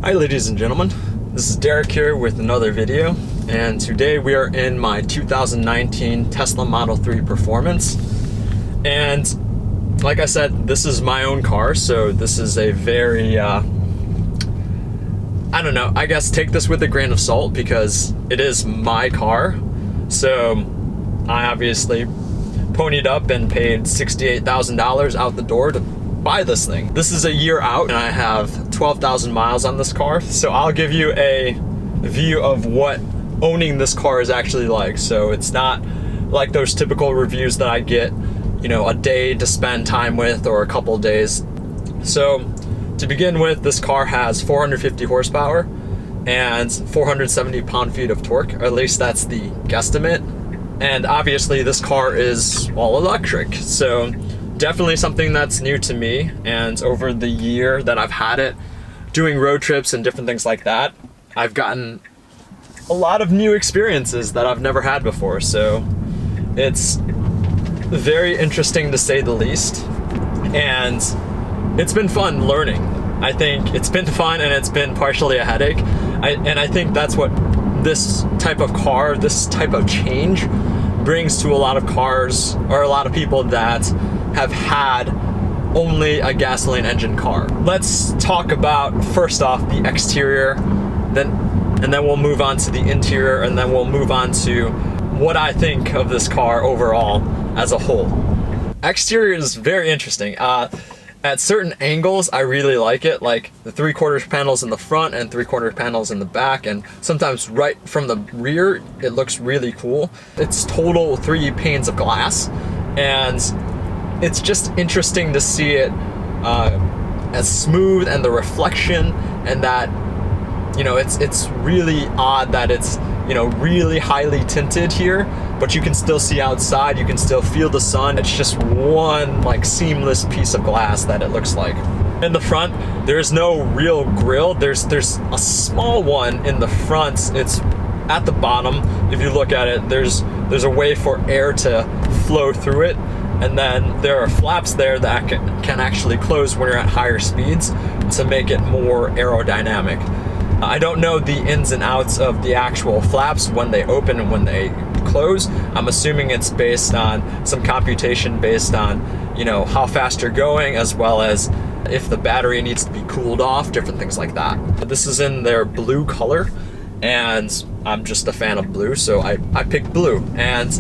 Hi ladies and gentlemen, this is Derrick here with another video, and today we are in my 2019 Tesla Model 3 Performance. And like I said, this is my own car, so this is a very, I don't know, I guess take this with a grain of salt because it is my car. So I obviously ponied up and paid $68,000 out the door to buy this thing. This is a year out and I have 12,000 miles on this car, so I'll give you a view of what owning this car is actually like. So it's not like those typical reviews that I get, you know, a day to spend time with or a couple days. So to begin with, this car has 450 horsepower and 470 pound-feet of torque, or at least that's the guesstimate. And obviously this car is all electric, so definitely something that's new to me. And over the year that I've had it, doing road trips and different things like that, I've gotten a lot of new experiences that I've never had before. So it's very interesting to say the least. And it's been fun learning. I think it's been fun and it's been partially a headache. And I think that's what this type of car, this type of change brings to a lot of cars or a lot of people that have had only a gasoline engine car. Let's talk about, first off, the exterior, and then we'll move on to the interior, and then we'll move on to what I think of this car overall as a whole. Exterior is very interesting. At certain angles, I really like it, like the 3/4 panels in the front and 3/4 panels in the back, and sometimes right from the rear, it looks really cool. It's total 3 panes of glass, and it's just interesting to see it as smooth, and the reflection, and that, you know, it's really odd that it's, you know, really highly tinted here, but you can still see outside, you can still feel the sun. It's just one like seamless piece of glass that it looks like. In the front, there's no real grille. There's a small one in the front. It's at the bottom. If you look at it, there's a way for air to flow through it. And then there are flaps there that can actually close when you're at higher speeds to make it more aerodynamic. I don't know the ins and outs of the actual flaps when they open and when they close. I'm assuming it's based on some computation based on, you know, how fast you're going, as well as if the battery needs to be cooled off, different things like that. This is in their blue color, and I'm just a fan of blue, so I picked blue. And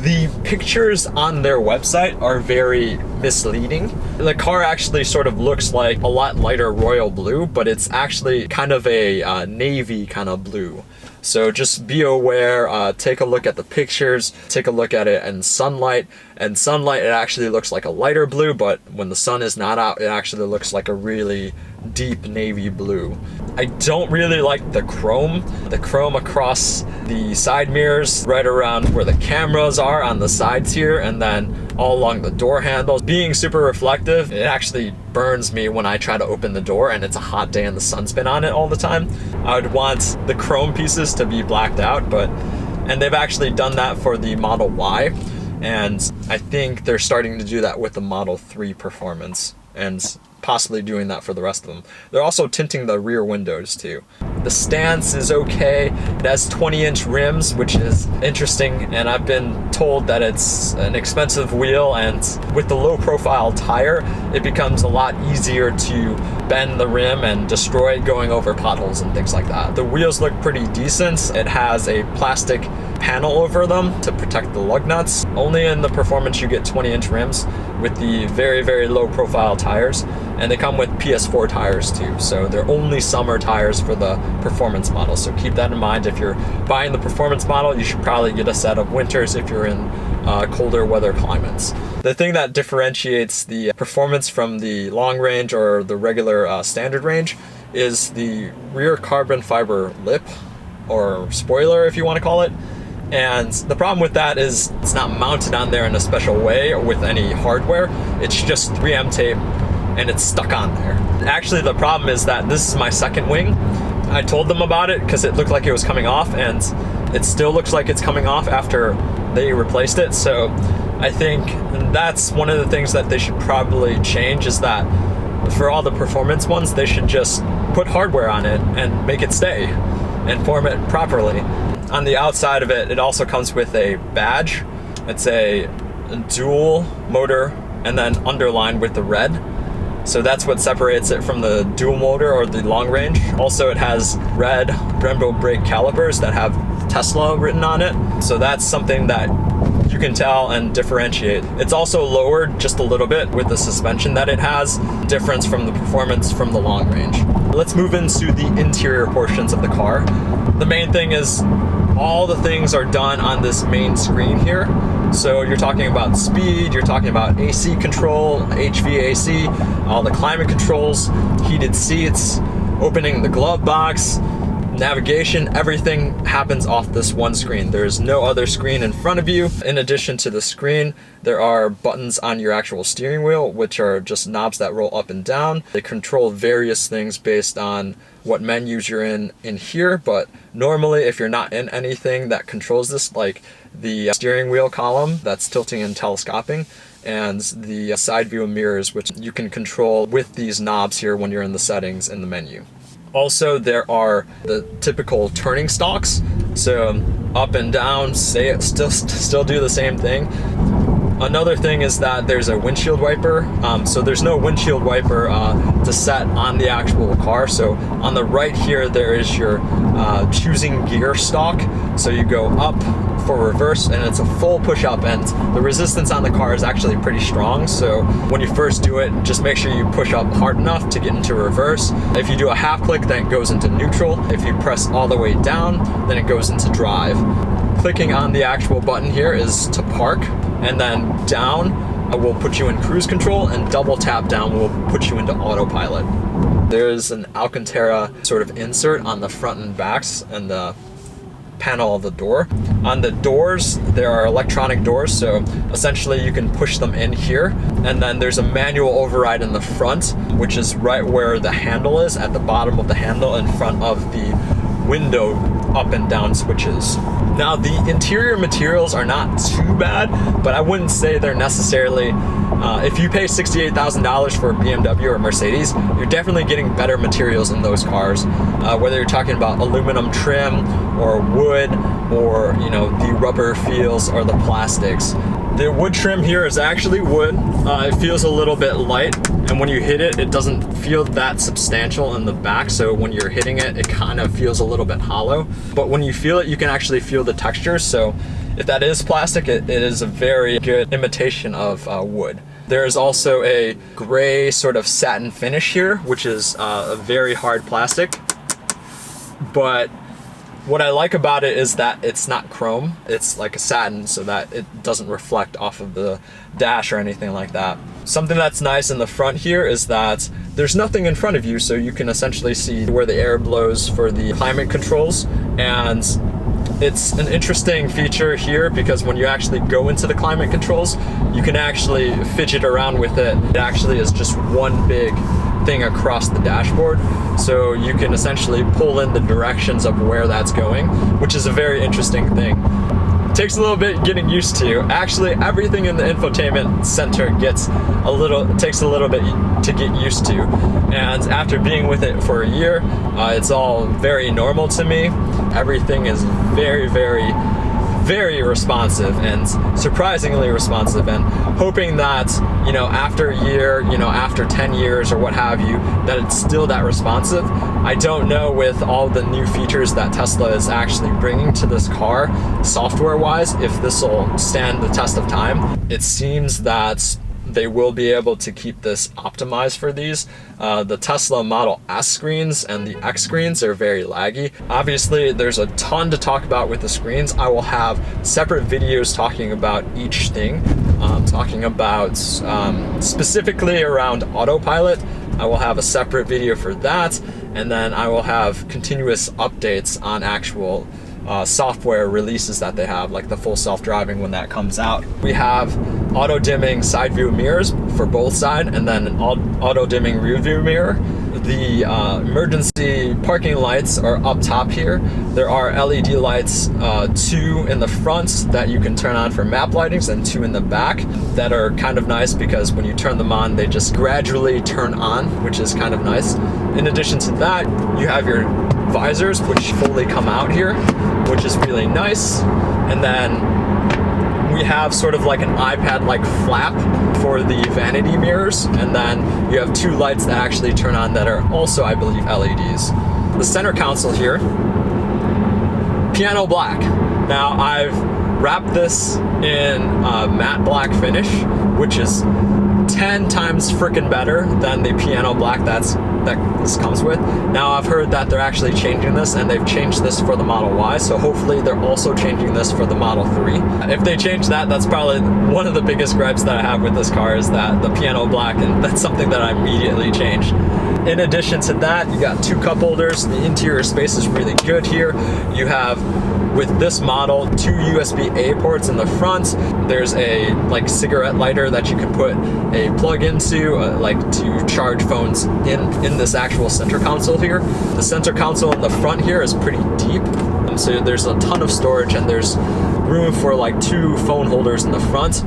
the pictures on their website are very misleading. The car actually sort of looks like a lot lighter royal blue, but it's actually kind of a navy kind of blue. So just be aware, take a look at the pictures, take a look at it in sunlight. And sunlight, it actually looks like a lighter blue, but when the sun is not out, it actually looks like a really deep navy blue. I don't really like the chrome across the side mirrors, right around where the cameras are on the sides here, and then all along the door handles. Being super reflective, it actually burns me when I try to open the door and it's a hot day and the sun's been on it all the time. I would want the chrome pieces to be blacked out, and they've actually done that for the Model Y, and I think they're starting to do that with the Model 3 Performance, and possibly doing that for the rest of them. They're also tinting the rear windows too. The stance is okay. It has 20-inch rims, which is interesting, and I've been told that it's an expensive wheel, and with the low profile tire, it becomes a lot easier to bend the rim and destroy it going over potholes and things like that. The wheels look pretty decent. It has a plastic panel over them to protect the lug nuts. Only in the Performance you get 20-inch rims with the very, very low profile tires, and they come with PS4 tires too. So they're only summer tires for the Performance model. So keep that in mind. If you're buying the Performance model, you should probably get a set of winters if you're in colder weather climates. The thing that differentiates the Performance from the long range or the regular standard range is the rear carbon fiber lip, or spoiler if you want to call it. And the problem with that is it's not mounted on there in a special way or with any hardware. It's just 3M tape and it's stuck on there. Actually, the problem is that this is my second wing. I told them about it because it looked like it was coming off, and it still looks like it's coming off after they replaced it. So I think that's one of the things that they should probably change, is that For all the performance ones, they should just put hardware on it and make it stay and form it properly. On the outside of it, it also comes with a badge. It's a dual motor and then underlined with the red. So that's what separates it from the dual motor or the long range. Also, it has red Brembo brake calipers that have Tesla written on it. So that's something that you can tell and differentiate. It's also lowered just a little bit with the suspension that it has, difference from the performance from the long range. Let's move into the interior portions of the car. The main thing is all the things are done on this main screen here. So you're talking about speed, you're talking about AC control, HVAC, all the climate controls, heated seats, opening the glove box, navigation, everything happens off this one screen. There's no other screen in front of you. In addition to the screen, there are buttons on your actual steering wheel, which are just knobs that roll up and down. They control various things based on what menus you're in here, but normally if you're not in anything that controls this, like the steering wheel column that's tilting and telescoping, and the side view mirrors, which you can control with these knobs here when you're in the settings in the menu. Also, there are the typical turning stalks, so up and down, still do the same thing. Another thing is that there's a windshield wiper, so there's no windshield wiper to set on the actual car. So on the right here, there is your choosing gear stalk. So you go up for reverse, and it's a full push up, and the resistance on the car is actually pretty strong. So when you first do it, just make sure you push up hard enough to get into reverse. If you do a half click, then it goes into neutral. If you press all the way down, then it goes into drive. Clicking on the actual button here is to park, and then down will put you in cruise control, and double tap down will put you into autopilot. There's an Alcantara sort of insert on the front and backs and the panel of the door. On the doors, there are electronic doors, so essentially you can push them in here, and then there's a manual override in the front, which is right where the handle is, at the bottom of the handle in front of the window up and down switches. Now, the interior materials are not too bad, but I wouldn't say they're necessarily, if you pay $68,000 for a BMW or a Mercedes, you're definitely getting better materials in those cars, whether you're talking about aluminum trim or wood, or the rubber feels or the plastics. The wood trim here is actually wood. It feels a little bit light, and when you hit it, it doesn't feel that substantial in the back, so when you're hitting it, it kind of feels a little bit hollow. But when you feel it, you can actually feel the texture, so if that is plastic, it is a very good imitation of wood. There is also a gray sort of satin finish here, which is a very hard plastic, but what I like about it is that it's not chrome, it's like a satin, so that it doesn't reflect off of the dash or anything like that. Something that's nice in the front here is that there's nothing in front of you, so you can essentially see where the air blows for the climate controls, and it's an interesting feature here because when you actually go into the climate controls, you can actually fidget around with it. It actually is just one big thing across the dashboard, so you can essentially pull in the directions of where that's going, which is a very interesting thing. It takes a little bit getting used to. Actually, everything in the infotainment center takes a little bit to get used to, and after being with it for a year, it's all very normal to me. Everything is very, very, very responsive, and surprisingly responsive, and hoping that after a year, after 10 years or what have you, that it's still that responsive. I don't know, with all the new features that Tesla is actually bringing to this car software wise, if this will stand the test of time. It seems that they will be able to keep this optimized for these. The Tesla Model S screens and the X screens are very laggy. Obviously, there's a ton to talk about with the screens. I will have separate videos talking about each thing, talking about specifically around autopilot. I will have a separate video for that, and then I will have continuous updates on actual software releases that they have, like the full self-driving when that comes out. We have auto-dimming side view mirrors for both sides, and then an auto-dimming rear view mirror. The emergency parking lights are up top here. There are LED lights, 2 in the front that you can turn on for map lightings, and 2 in the back that are kind of nice because when you turn them on, they just gradually turn on, which is kind of nice. In addition to that, you have your visors, which fully come out here, which is really nice. And then we have sort of like an iPad-like flap for the vanity mirrors, and then you have 2 lights that actually turn on that are also, I believe, LEDs. The center console here, piano black. Now I've wrapped this in matte black finish, which is 10 times freaking better than the piano black that this comes with. Now I've heard that they're actually changing this, and they've changed this for the Model Y, so hopefully they're also changing this for the Model 3. If they change that, that's probably one of the biggest gripes that I have with this car, is that the piano black, and that's something that I immediately changed. In addition to that, you got 2 cup holders. The interior space is really good here. You have, with this model, 2 USB-A ports in the front. There's a like cigarette lighter that you can put a plug into, like to charge phones in this actual center console here. The center console in the front here is pretty deep, so there's a ton of storage, and there's room for like 2 phone holders in the front.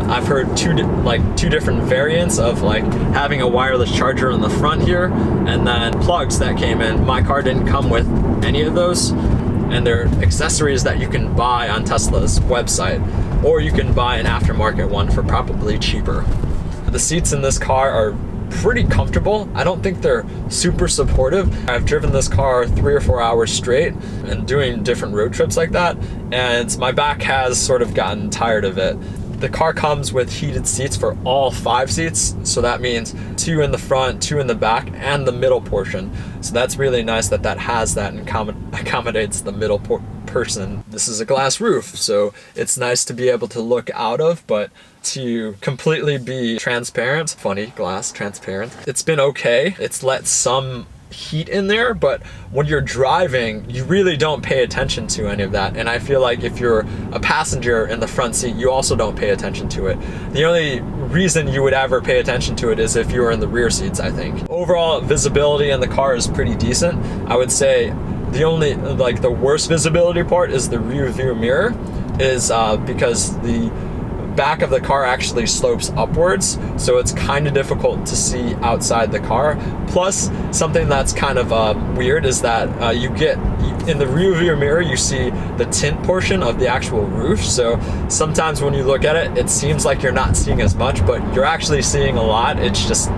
I've heard two different variants of like having a wireless charger in the front here, and then plugs that came in. My car didn't come with any of those, and they're accessories that you can buy on Tesla's website, or you can buy an aftermarket one for probably cheaper. The seats in this car are pretty comfortable. I don't think they're super supportive. I've driven this car 3 or 4 hours straight and doing different road trips like that, and my back has sort of gotten tired of it. The car comes with heated seats for all 5 seats, so that means 2 in the front, 2 in the back, and the middle portion. So that's really nice that has that and accommodates the middle person. This is a glass roof, so it's nice to be able to look out of, but to completely be transparent, funny, glass, transparent. It's been okay. It's let some heat in there, but when you're driving, you really don't pay attention to any of that. And I feel like if you're a passenger in the front seat, you also don't pay attention to it. The only reason you would ever pay attention to it is if you were in the rear seats, I think. Overall visibility in the car is pretty decent. I would say the only, like the worst visibility part is the rear view mirror, is because the back of the car actually slopes upwards, so it's kind of difficult to see outside the car. Plus, something that's kind of weird is that you get in the rear view mirror, you see the tint portion of the actual roof, so sometimes when you look at it, it seems like you're not seeing as much, but you're actually seeing a lot. It's just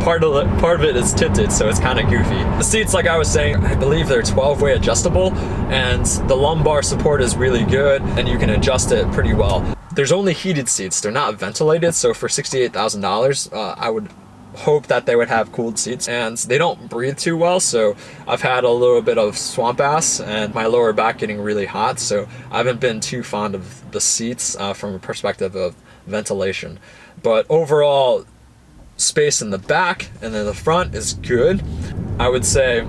part of it is tinted, so it's kind of goofy. The seats, like I was saying, I believe they're 12-way adjustable, and the lumbar support is really good, and you can adjust it pretty well. There's only heated seats, they're not ventilated, so for $68,000, I would hope that they would have cooled seats, and they don't breathe too well, so I've had a little bit of swamp ass and my lower back getting really hot, so I haven't been too fond of the seats from a perspective of ventilation. But overall, space in the back and in the front is good. I would say,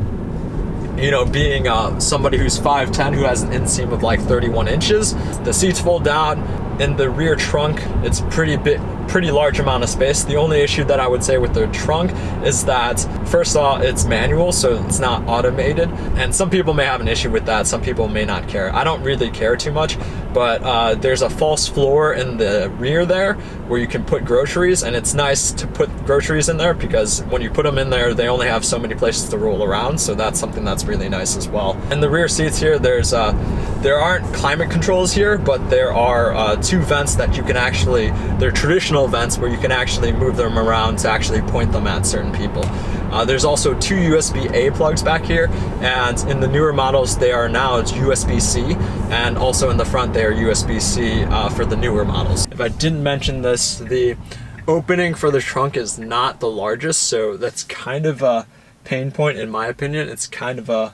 you know, being somebody who's 5'10", who has an inseam of like 31 inches, the seats fold down. In the rear trunk, it's pretty large amount of space. The only issue that I would say with the trunk is that, first of all, it's manual, so it's not automated, and some people may have an issue with that, some people may not care. I don't really care too much, but there's a false floor in the rear there where you can put groceries, and it's nice to put groceries in there because when you put them in there, they only have so many places to roll around, so that's something that's really nice as well. In the rear seats here, there aren't climate controls here, but there are 2 vents that you can actually, they're traditional vents where you can actually move them around to actually point them at certain people. There's also 2 USB-A plugs back here, and in the newer models they are now USB-C, and also in the front they are USB-C for the newer models. If I didn't mention this, the opening for the trunk is not the largest, so that's kind of a pain point in my opinion. It's kind of a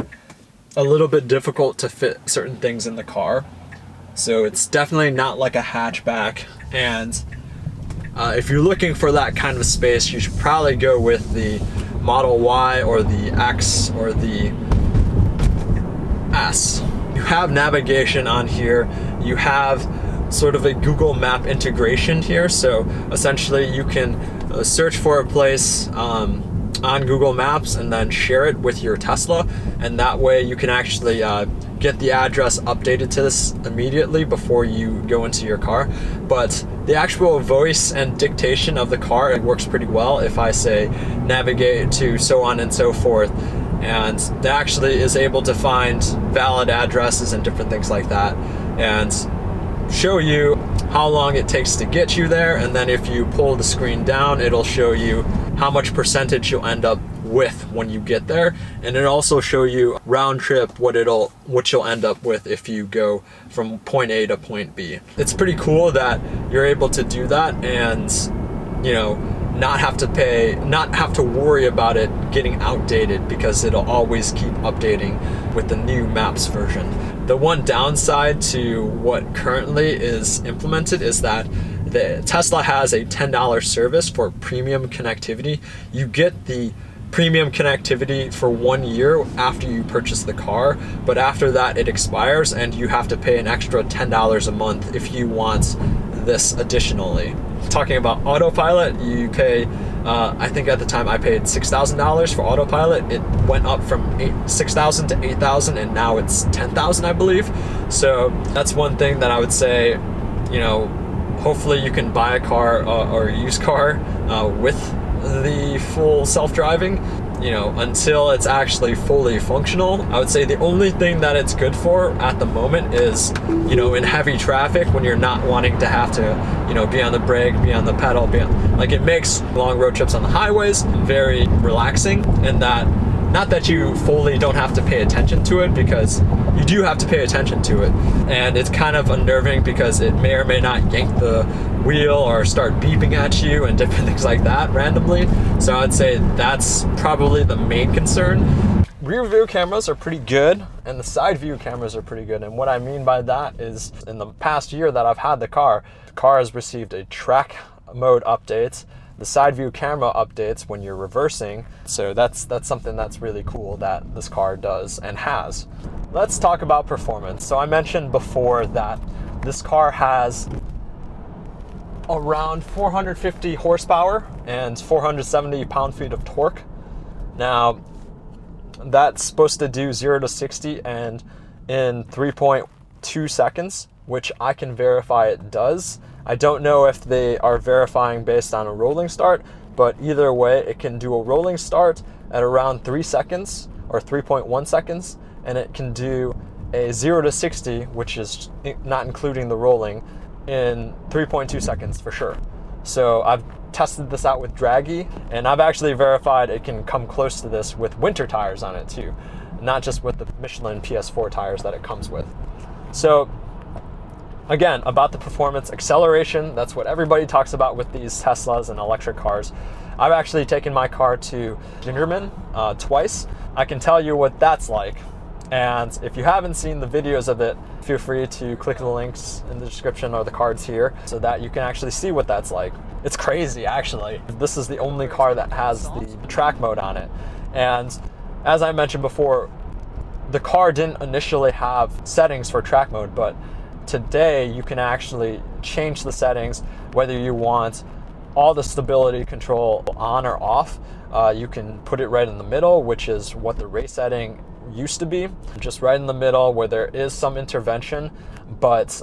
little bit difficult to fit certain things in the car. So it's definitely not like a hatchback, and if you're looking for that kind of space, you should probably go with the Model Y or the X or the S. You have navigation on here, you have sort of a Google Map integration here, so essentially you can search for a place on on Google Maps and then share it with your Tesla, and that way you can actually get the address updated to this immediately before you go into your car. But the actual voice and dictation of the car, it works pretty well. If I say navigate to so on and so forth, and it actually is able to find valid addresses and different things like that, and show you how long it takes to get you there. And then if you pull the screen down, it'll show you how much percentage you'll end up with when you get there, and it'll also show you round trip what you'll end up with if you go from point A to point B. It's pretty cool that you're able to do that, and not have to worry about it getting outdated, because it'll always keep updating with the new Maps version. The one downside to what currently is implemented is that the Tesla has a $10 service for premium connectivity. You get the premium connectivity for 1 year after you purchase the car, but after that it expires and you have to pay an extra $10 a month if you want this additionally. Talking about autopilot, you pay, I think at the time I paid $6,000 for autopilot. It went up from $6,000 to $8,000, and now it's $10,000, I believe. So that's one thing that I would say, hopefully you can buy a car or a used car with the full self-driving, until it's actually fully functional. I would say the only thing that it's good for at the moment is, in heavy traffic, when you're not wanting to have to, be on the brake, be on the pedal, it makes long road trips on the highways very relaxing, and that, not that you fully don't have to pay attention to it, because you do have to pay attention to it, and it's kind of unnerving because it may or may not yank the wheel or start beeping at you and different things like that randomly. So I'd say that's probably the main concern. Rear view cameras are pretty good, and the side view cameras are pretty good. And what I mean by that is, in the past year that I've had the car has received a track mode updates, the side view camera updates when you're reversing. So that's something that's really cool that this car does and has. Let's talk about performance. So I mentioned before that this car has around 450 horsepower and 470 pound-feet of torque. Now, that's supposed to do 0 to 60 and in 3.2 seconds, which I can verify it does. I don't know if they are verifying based on a rolling start, but either way, it can do a rolling start at around 3 seconds or 3.1 seconds, and it can do a 0 to 60, which is not including the rolling, in 3.2 seconds for sure. So I've tested this out with Draggy, and I've actually verified it can come close to this with winter tires on it too, not just with the Michelin PS4 tires that it comes with. So again, about the performance, acceleration, that's what everybody talks about with these Teslas and electric cars. I've actually taken my car to Gingerman twice. I can tell you what that's like. And if you haven't seen the videos of it, feel free to click the links in the description or the cards here so that you can actually see what that's like. It's crazy, actually. This is the only car that has the track mode on it. And as I mentioned before, the car didn't initially have settings for track mode, but today you can actually change the settings, whether you want all the stability control on or off. You can put it right in the middle, which is what the race setting used to be, just right in the middle where there is some intervention, but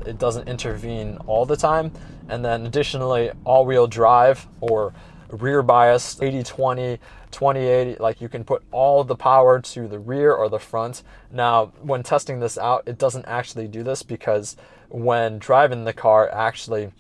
it doesn't intervene all the time. And then additionally, all-wheel drive or rear bias, 80-20, 20-80, like you can put all the power to the rear or the front. Now, when testing this out, it doesn't actually do this, because when driving the car actually,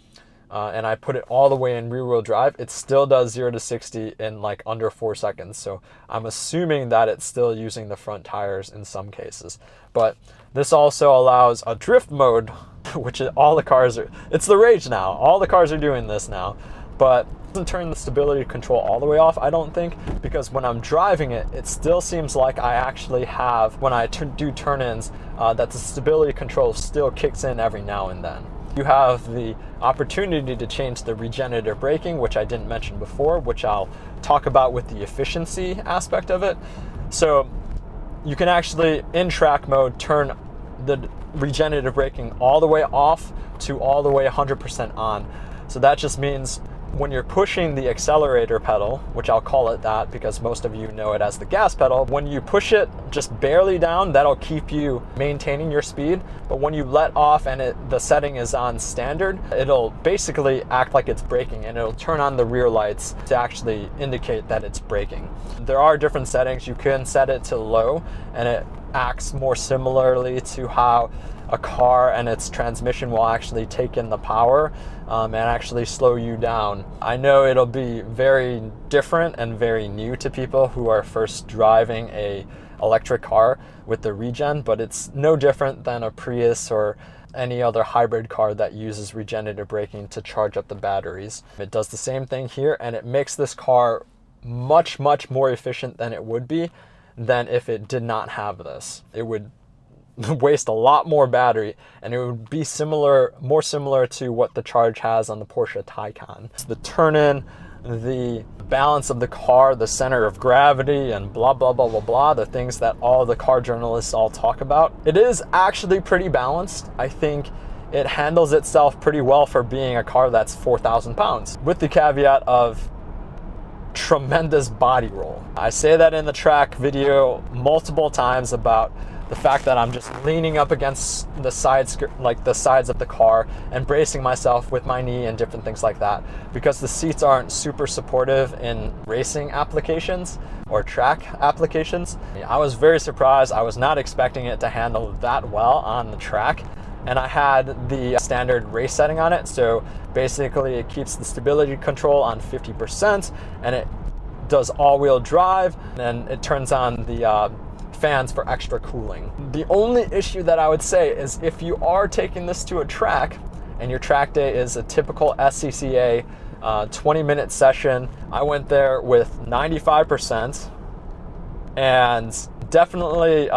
and I put it all the way in rear wheel drive, it still does 0 to 60 in like under 4 seconds. So I'm assuming that it's still using the front tires in some cases. But this also allows a drift mode, which all the cars are, it's the rage now. All the cars are doing this now, but it doesn't turn the stability control all the way off, I don't think, because when I'm driving it, it still seems like I actually have, when I do turn-ins, that the stability control still kicks in every now and then. You have the opportunity to change the regenerative braking, which I didn't mention before, which I'll talk about with the efficiency aspect of it. So you can actually, in track mode, turn the regenerative braking all the way off to all the way 100% on. So that just means when you're pushing the accelerator pedal, which I'll call it that because most of you know it as the gas pedal, when you push it just barely down, that'll keep you maintaining your speed. But when you let off and the setting is on standard, it'll basically act like it's braking, and it'll turn on the rear lights to actually indicate that it's braking. There are different settings. You can set it to low, and it acts more similarly to how a car and its transmission will actually take in the power and actually slow you down. I know it'll be very different and very new to people who are first driving a electric car with the regen, but it's no different than a Prius or any other hybrid car that uses regenerative braking to charge up the batteries. It does the same thing here, and it makes this car much more efficient than it would be than if it did not have this. It would waste a lot more battery, and it would be more similar to what the Charge has on the Porsche Taycan. So the turn-in, the balance of the car, the center of gravity, and blah blah blah blah blah, the things that all the car journalists all talk about. It is actually pretty balanced. I think it handles itself pretty well for being a car that's 4,000 pounds, with the caveat of tremendous body roll. I say that in the track video multiple times about the fact that I'm just leaning up against the sides of the car and bracing myself with my knee and different things like that, because the seats aren't super supportive in racing applications or track applications. I was very surprised. I was not expecting it to handle that well on the track. And I had the standard race setting on it, so basically it keeps the stability control on 50%, and it does all-wheel drive, and it turns on the fans for extra cooling. The only issue that I would say is if you are taking this to a track, and your track day is a typical SCCA 20-minute session, I went there with 95%, and definitely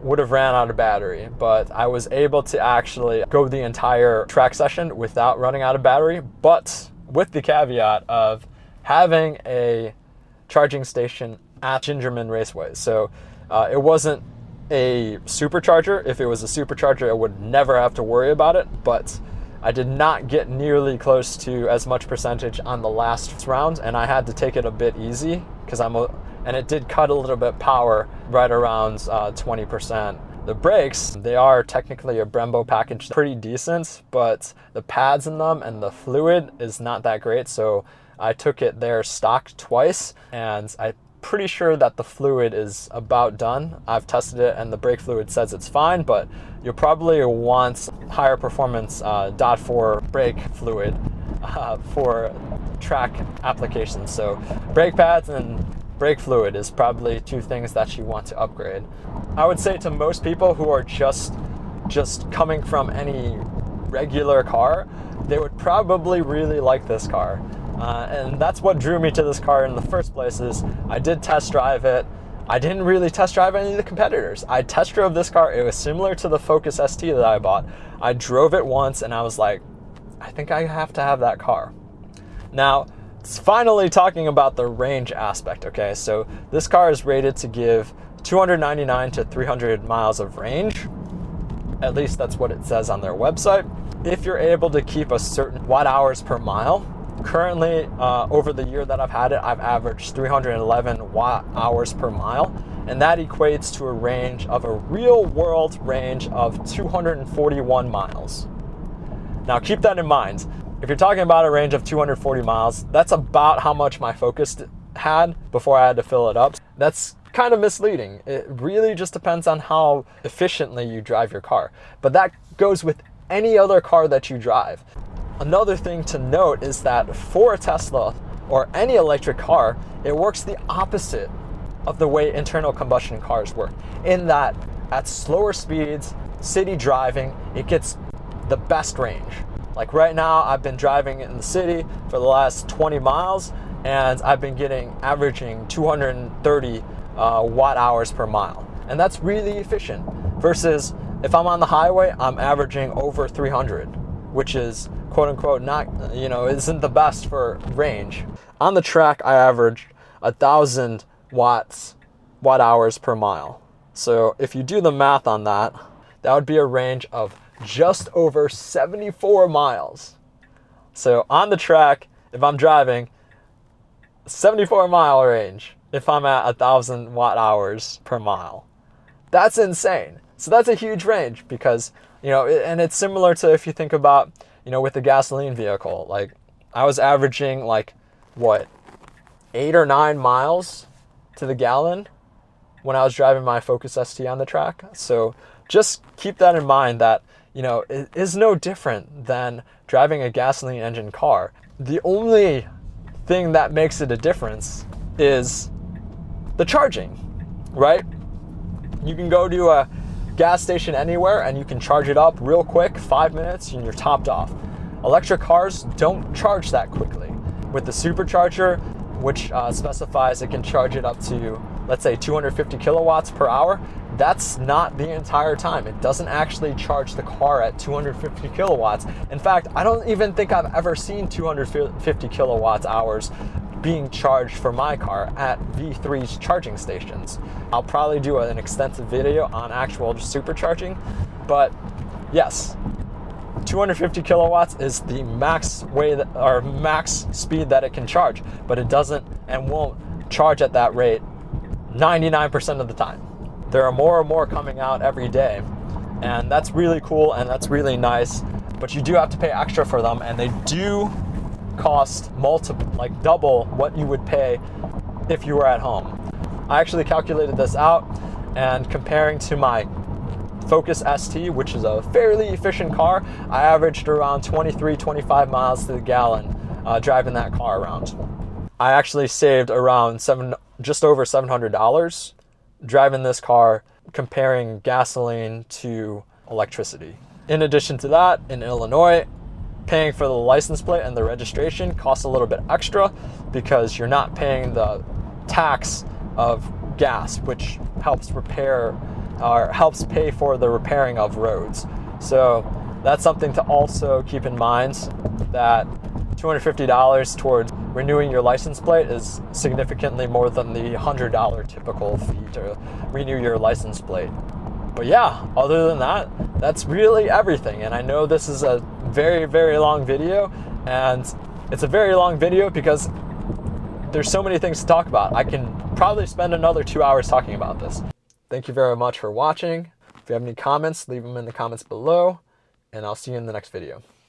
would have ran out of battery, but I was able to actually go the entire track session without running out of battery, but with the caveat of having a charging station at Gingerman Raceway. So it wasn't a supercharger. If it was a supercharger, I would never have to worry about it, but I did not get nearly close to as much percentage on the last round, and I had to take it a bit easy because and it did cut a little bit power right around 20%. The brakes, they are technically a Brembo package, pretty decent, but the pads in them and the fluid is not that great. So I took it there stock twice, and I'm pretty sure that the fluid is about done. I've tested it and the brake fluid says it's fine, but you'll probably want higher performance DOT4 brake fluid for track applications. So brake pads and brake fluid is probably two things that you want to upgrade. I would say to most people who are just coming from any regular car, they would probably really like this car. And that's what drew me to this car in the first place. Is I did test drive it. I didn't really test drive any of the competitors. I test drove this car. It was similar to the Focus ST that I bought. I drove it once and I was like, I think I have to have that car. Now, it's finally talking about the range aspect, okay? So this car is rated to give 299 to 300 miles of range. At least that's what it says on their website. If you're able to keep a certain watt hours per mile, currently over the year that I've had it, I've averaged 311 watt hours per mile, and that equates to a range of a real world range of 241 miles. Now keep that in mind. If you're talking about a range of 240 miles, that's about how much my Focus had before I had to fill it up. That's kind of misleading. It really just depends on how efficiently you drive your car. But that goes with any other car that you drive. Another thing to note is that for a Tesla or any electric car, it works the opposite of the way internal combustion cars work, in that at slower speeds, city driving, it gets the best range. Like right now, I've been driving in the city for the last 20 miles, and I've been averaging 230 watt hours per mile. And that's really efficient. Versus if I'm on the highway, I'm averaging over 300, which is quote unquote not, isn't the best for range. On the track, I averaged 1,000 watt hours per mile. So if you do the math on that, that would be a range of just over 74 miles. So on the track, if I'm driving 74-mile range if I'm at 1,000 watt hours per mile. That's insane. So that's a huge range because, and it's similar to if you think about, with the gasoline vehicle. Like, I was averaging 8 or 9 miles to the gallon when I was driving my Focus ST on the track. So just keep that in mind that, it is no different than driving a gasoline engine car. The only thing that makes it a difference is the charging, right? You can go to a gas station anywhere and you can charge it up real quick, 5 minutes, and you're topped off. Electric cars don't charge that quickly. With the supercharger, which specifies it can charge it up to, let's say, 250 kilowatts per hour, that's not the entire time. It doesn't actually charge the car at 250 kilowatts. In fact, I don't even think I've ever seen 250 kilowatts hours being charged for my car at V3's charging stations. I'll probably do an extensive video on actual supercharging, but yes, 250 kilowatts is the max max speed that it can charge, but it doesn't and won't charge at that rate 99% of the time. There are more and more coming out every day, and that's really cool and that's really nice, but you do have to pay extra for them, and they do cost double what you would pay if you were at home. I actually calculated this out, and comparing to my Focus ST, which is a fairly efficient car, I averaged around 23-25 miles to the gallon driving that car around. I actually saved around just over $700 driving this car, comparing gasoline to electricity. In addition to that, in Illinois, paying for the license plate and the registration costs a little bit extra because you're not paying the tax of gas, which helps pay for the repairing of roads. So that's something to also keep in mind, that $250 towards renewing your license plate is significantly more than the $100 typical fee to renew your license plate. But yeah, other than that, that's really everything. And I know this is a very, very long video, and it's a very long video because there's so many things to talk about. I can probably spend another 2 hours talking about this. Thank you very much for watching. If you have any comments, leave them in the comments below, and I'll see you in the next video.